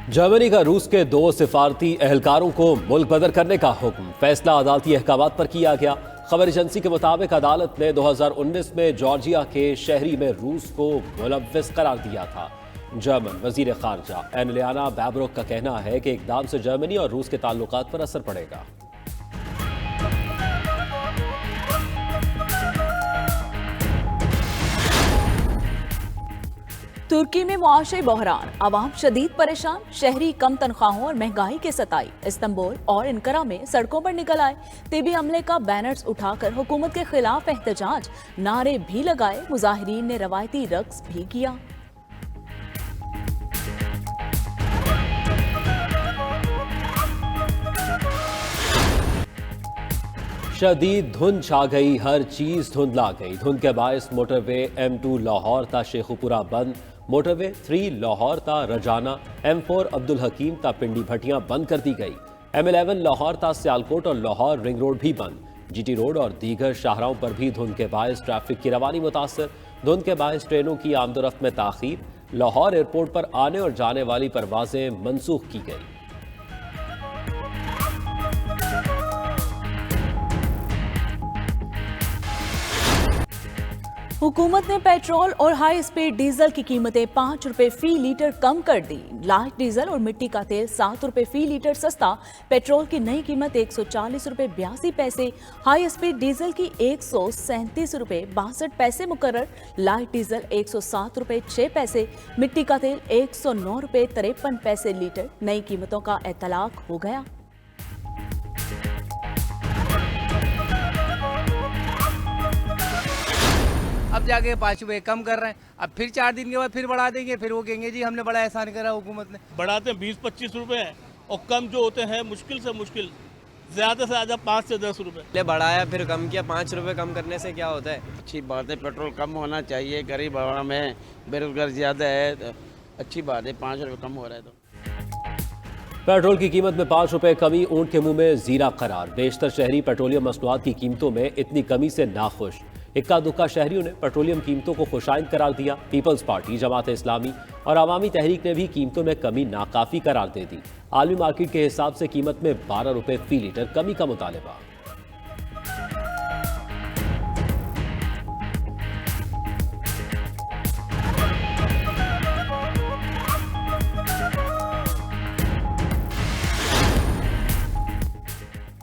Germany का रूस के 2 सिफारती एहलकारों को मुल्क बदर करने का हुक्म। फैसला अदालती अहकामात पर किया गया। खबर एजेंसी के मुताबिक अदालत ने 2019 में जॉर्जिया के शहरी में रूस को मुलव्विस करार दिया था। जर्मन वजीर खारजा एनलियाना बैबरोक का कहना है कि इकदाम से जर्मनी और रूस के ताल्लुकात पर असर पड़ेगा। तुर्की में मुआशी बहरान, आवाम शदीद परेशान, शहरी कम तनख्वाहों और महंगाई के सताई। इस्तांबुल और इनकरा में सड़कों पर निकल आए, तिबी हमले का बैनर्स उठाकर हुकूमत के खिलाफ एहतजाज, नारे भी लगाए, मुजाहिरीन ने रवायती रक्स भी किया। शदीद धुंध छा गई, हर चीज धुंधला गई। धुंध के बायस मोटरवे M2 लाहौर ता शेखुपुरा बंद, मोटरवे 3 लाहौर ता रजाना, M4 अब्दुल हकीम ता पिंडी भटियां बंद कर दी गई। M11 लाहौर ता सियालकोट और लाहौर रिंग रोड भी बंद। GT रोड और दीगर शाहराहों पर भी धुंध के बायस ट्रैफिक की रवानी मुतासर। धुंध के बायस ट्रेनों की आमदोरफ्त में ताखीर, लाहौर एयरपोर्ट पर आने और जाने वाली परवाजें मनसूख की गई। हुकूमत ने पेट्रोल और हाई स्पीड डीजल की कीमतें 5 रुपए फी लीटर कम कर दी। लाइट डीजल और मिट्टी का तेल 7 रुपए फी लीटर सस्ता। पेट्रोल की नई कीमत 140 रुपए 82 पैसे, हाई स्पीड डीजल की 137 रुपए 62 पैसे मुकर्रर, लाइट डीजल 107 रुपए 6 पैसे, मिट्टी का तेल 109 रुपए 53 पैसे लीटर। नई कीमतों का इतलाक हो गया। अब जाके 5 रुपए कम कर रहे हैं, अब फिर 4 दिन के बाद फिर बढ़ा देंगे, फिर वो कहेंगे जी हमने बड़ा एहसान करा हुकूमत ने। बढ़ाते हैं 20-25 रुपए और कम जो होते हैं मुश्किल से मुश्किल ज़्यादा से ज़्यादा 5 से 10 रुपए। बढ़ाया फिर कम किया, 5 रुपए कम करने से क्या होता है? अच्छी बात है, पेट्रोल कम होना चाहिए, गरीब आवाम है, बेरोजगार ज़्यादा है, तो अच्छी बात है 5 रुपए कम हो रहा है तो। पेट्रोल की कीमत में 5 रुपए कमी ऊंट के मुंह में जीरा करार। बेशतर शहरी पेट्रोलियम मसनूआत की कीमतों में इतनी कमी से नाखुश। इक्का दुक्का शहरियों ने पेट्रोलियम कीमतों को खुशाइंद करार दिया। पीपल्स पार्टी, जमात इस्लामी और अवामी तहरीक ने भी कीमतों में कमी नाकाफी करार दे दी। आलमी मार्केट के हिसाब से कीमत में 12 रुपए फी लीटर कमी का मुतालबा।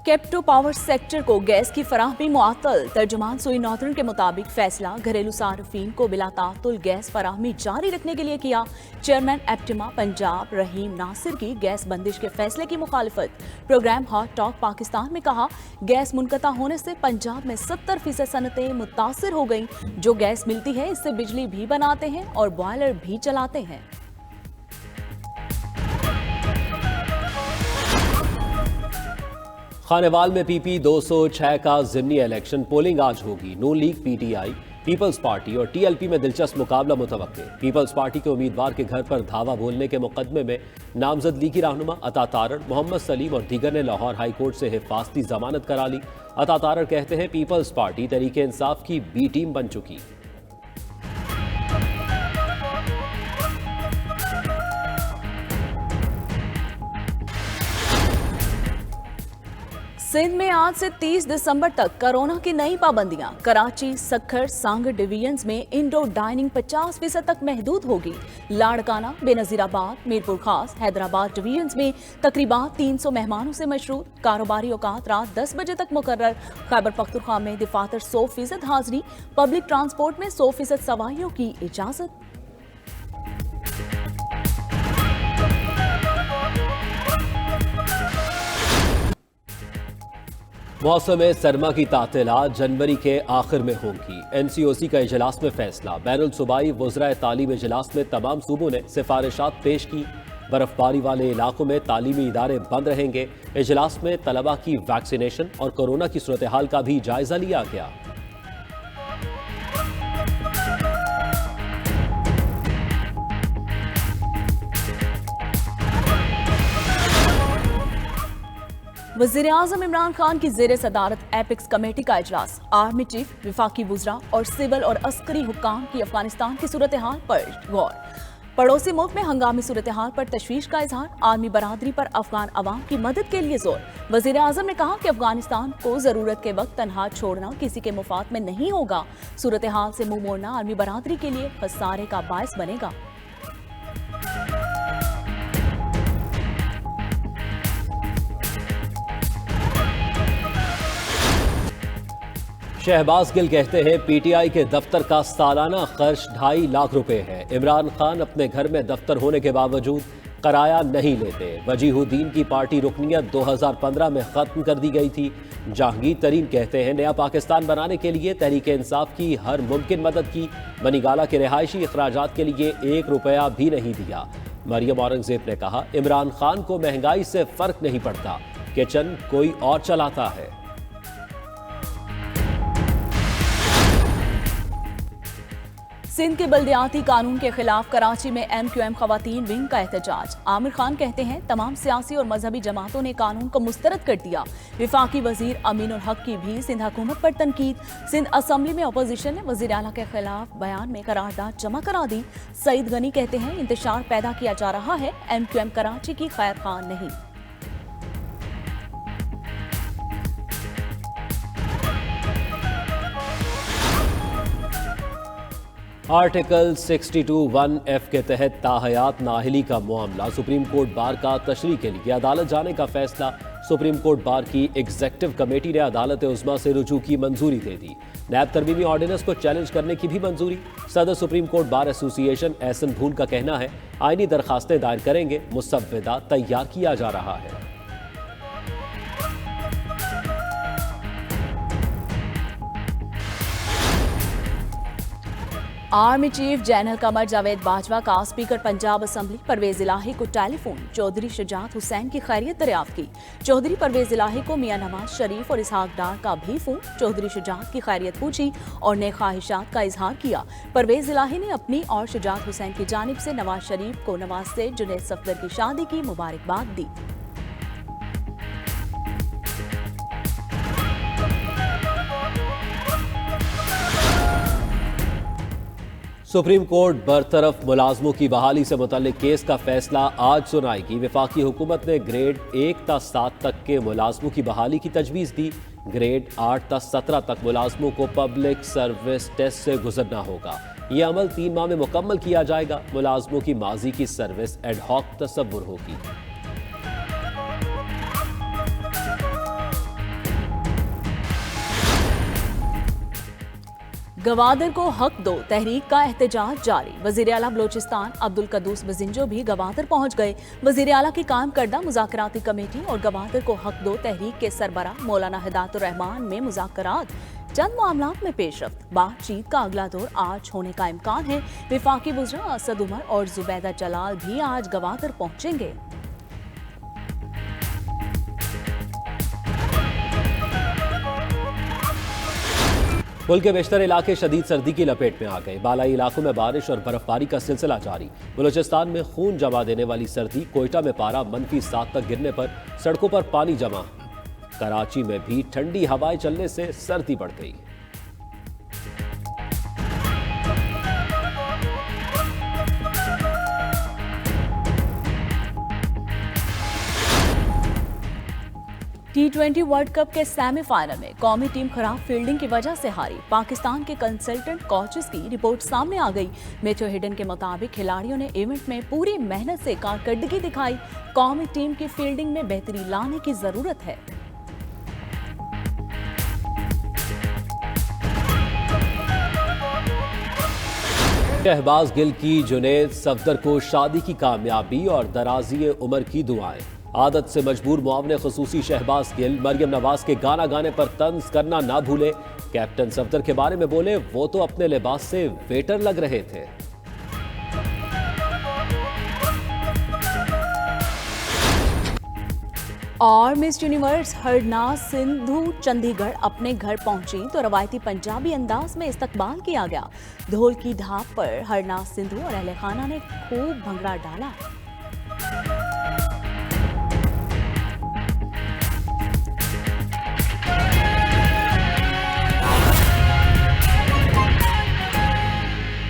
केप्टो पावर सेक्टर को गैस की फराहमी मुअत्तल। तर्जुमान सुई नॉर्दर्न के मुताबिक फैसला घरेलू सार्फिन को बिला ताअत्तुल गैस फराहमी जारी रखने के लिए किया। चेयरमैन एप्टिमा पंजाब रहीम नासिर की गैस बंदिश के फैसले की मुखालिफत। प्रोग्राम हॉट टॉक पाकिस्तान में कहा, गैस मुनक़ता होने से पंजाब में 70% सनतें मुतासिर हो गईं। जो गैस मिलती है इससे बिजली भी बनाते हैं और बॉयलर भी चलाते हैं। खानेवाल में PP 206 का ज़िमनी इलेक्शन पोलिंग आज होगी। नून लीग, PTI, पीपल्स पार्टी और TLP में दिलचस्प मुकाबला मुतवक्के। पीपल्स पार्टी के उम्मीदवार के घर पर धावा बोलने के मुकदमे में नामजद लीगी रहनुमा अता तारड़, मोहम्मद सलीम और दीगर ने लाहौर हाई कोर्ट से हिफाजती जमानत करा ली। अता तारड़ कहते हैं पीपल्स पार्टी तरीके इंसाफ की B टीम बन चुकी। सिंध में आज से 30 दिसंबर तक कोरोना की नई पाबंदियां। कराची, सक्खर, सांग डिवीजन्स में इंडोर डाइनिंग 50% तक महदूद होगी। लाड़काना, बेनजीराबाद, मीरपुर खास, हैदराबाद डिवीजन्स में तकरीबन 300 मेहमानों से मशरूत। कारोबारी औकात रात 10 बजे तक मुकर्रर। खैबर पख्तूनख्वा में दफातर 100% हाजिरी। पब्लिक ट्रांसपोर्ट में 100% सवारियों की इजाजत। मौसम सरमा की तातीलात जनवरी के आखिर में होंगी। NCOC का इजलास में फैसला। बैनुल सूबाई वज़राए तालीम इजलास में तमाम सूबों ने सिफारिशात पेश की। बर्फबारी वाले इलाकों में तालीमी इदारे बंद रहेंगे। इजलास में तलबा की वैक्सीनेशन और कोरोना की सूरत हाल का भी जायजा लिया गया। वज़ीर आज़म इमरान खान की ज़ेर सदारत एपिक्स कमेटी का इजलास। आर्मी चीफ, विफाकी वुज़रा और सिविल और अस्करी हुक्काम की अफगानिस्तान की सूरत हाल पर गौर। पड़ोसी मुल्क में हंगामी सूरत हाल पर तशवीश का इजहार, आर्मी बरादरी पर अफगान अवाम की मदद के लिए जोर। वजीर आजम ने कहा कि अफगानिस्तान को जरूरत के वक्त तनहा छोड़ना किसी के मुफाद में नहीं होगा। सूरत हाल से मुंह मोड़ना आर्मी बरादरी के लिए खसारे का बायस बनेगा। शहबाज गिल कहते हैं पीटीआई के दफ्तर का सालाना खर्च 2.5 लाख रुपए है। इमरान खान अपने घर में दफ्तर होने के बावजूद किराया नहीं लेते। वजीहुद्दीन की पार्टी रुकनियत 2015 में खत्म कर दी गई थी। जहांगीर तरीन कहते हैं नया पाकिस्तान बनाने के लिए तहरीक इंसाफ की हर मुमकिन मदद की। बनीगाला के रिहायशी अखराजात के लिए 1 रुपया भी नहीं दिया। मरियम औरंगजेब ने कहा इमरान खान को महंगाई से फर्क नहीं पड़ता, किचन कोई और चलाता है। सिंध के बल्दियाती कानून के खिलाफ कराची में MQM खवातीन विंग का एहतजाज। आमिर खान कहते हैं तमाम सियासी और मजहबी जमातों ने कानून को मुस्तरद कर दिया। विफाकी वजीर अमीन उल हक की भी सिंध हुकूमत पर तनकीद। सिंध असम्बली में अपोजिशन ने वजीर आला के खिलाफ बयान में करारदाद जमा करा दी। सईद गनी कहते हैं इंतशार पैदा किया जा रहा है, MQM कराची की खैर खान नहीं। आर्टिकल 62(1)(f) के तहत ताहयात नाअहली का मामला सुप्रीम कोर्ट बार का तशरीह के लिए अदालत जाने का फैसला। सुप्रीम कोर्ट बार की एग्जेक्टिव कमेटी ने अदालत उज़्मा से रुजू की मंजूरी दे दी। नैब तरमीमी ऑर्डिनेंस को चैलेंज करने की भी मंजूरी। सदर supreme court bar association Ahsan Bhoon का कहना है आईनी दरखास्तें दायर करेंगे, मुसव्विदा तैयार किया जा रहा है। Army chief general Qamar Javed Bajwa का स्पीकर पंजाब असम्बली परवेज इलाही को टेलीफोन। चौधरी शुजात हुसैन की खैरियत दरियाफ्त की। चौधरी परवेज इलाही को मियां नवाज शरीफ और इसहाक डार का भी फोन। चौधरी शुजात की खैरियत पूछी और नेक ख्वाहिशात का इजहार किया। परवेज इलाही ने अपनी और शुजात हुसैन की जानिब से नवाज शरीफ को नवाज से जुनैद सफदर की शादी की मुबारकबाद दी। सुप्रीम कोर्ट बरतरफ मुलाजमों की बहाली से मुतल्लिक केस का फैसला आज सुनाएगी। विफाकी हुकूमत ने ग्रेड 1 ta 7 तक के मुलाजमों की बहाली की तजवीज़ दी। ग्रेड 8 ta 17 तक मुलाजमों को पब्लिक सर्विस टेस्ट से गुजरना होगा। ये अमल 3 माह में मुकम्मल किया जाएगा। मुलाजमों की माजी की सर्विस एडहॉक तसव्वुर होगी। गवादर को हक दो तहरीक का एहतजाज जारी। वजीर आला बलोचिस्तान अब्दुल कद्दूस बजिंजो भी गवादर पहुंच गए। वजीर आला की कायम करदा मुज़ाकराती कमेटी और गवादर को हक दो तहरीक के सरबरा मौलाना हिदायतुर रहमान में मुज़ाकरात। चंद मामलात में पेशरफ्त। बातचीत का अगला दौर आज होने का इम्कान है। विफाकी वज़रा असद उमर और जुबैदा जलाल भी आज गवादर पहुंचेंगे। मुल्क के बेशतर इलाके शदीद सर्दी की लपेट में आ गए। बालाई इलाकों में बारिश और बर्फबारी का सिलसिला जारी। बलूचिस्तान में खून जमा देने वाली सर्दी। कोयटा में पारा -7 तक गिरने पर सड़कों पर पानी जमा। कराची में भी ठंडी हवाएं चलने से सर्दी बढ़ गई। T20 वर्ल्ड कप के सेमीफाइनल में कौमी टीम खराब फील्डिंग की वजह से हारी। पाकिस्तान के कंसल्टेंट कोचेस की रिपोर्ट सामने आ गई। मैथ्यू हिडन के मुताबिक खिलाड़ियों ने इवेंट में पूरी मेहनत से कारकर्दगी दिखाई। कौमी टीम की फील्डिंग में बेहतरी लाने की जरूरत है। शहबाज गिल की जुनैद सफदर को शादी की कामयाबी और दराजी उम्र की दुआएं। आदत से मजबूर मुआवने खुसूसी शहबाज गिल मरियम नवाज के गाना गाने पर तंज करना ना भूले। कैप्टन सफदर के बारे में बोले वो तो अपने लिबास से वेटर लग रहे थे। और मिस यूनिवर्स हरनाज सिंधु चंडीगढ़ अपने घर पहुंची तो रवायती पंजाबी अंदाज में इस्तकबाल किया गया। ढोल की ढाप पर हरनाज सिंधु और अहले खाना ने खूब भंगड़ा डाला।